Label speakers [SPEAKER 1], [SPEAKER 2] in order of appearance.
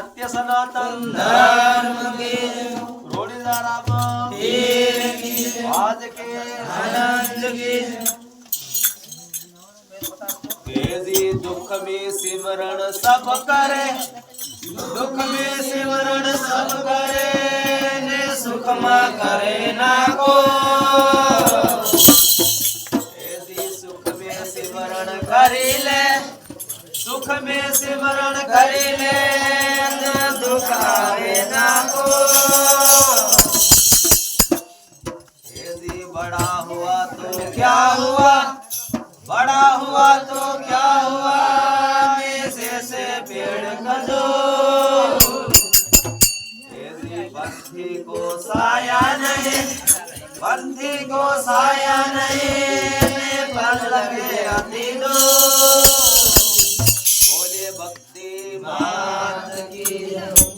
[SPEAKER 1] सत्य सनातन
[SPEAKER 2] धर्म की
[SPEAKER 1] रोड़ीदार राम
[SPEAKER 2] पीर की
[SPEAKER 1] आज के
[SPEAKER 2] आनंद की
[SPEAKER 1] जी दुख में सिमरण सब करे
[SPEAKER 2] दुख में सिमरण सब करे ने सुख में करे ना को
[SPEAKER 1] जी सुख में सिमरण करी ले
[SPEAKER 2] सुख में सिमरण करी ले न दुख आवे ना को
[SPEAKER 1] जी बड़ा हुआ तो
[SPEAKER 2] क्या हुआ बड़ा हुआ तो क्या हुआ में से पेड़ कदो
[SPEAKER 1] बंधी को
[SPEAKER 2] साया नहीं बंधी को साया नहीं पर लगे अति दो
[SPEAKER 1] बोले भक्ति
[SPEAKER 2] मात की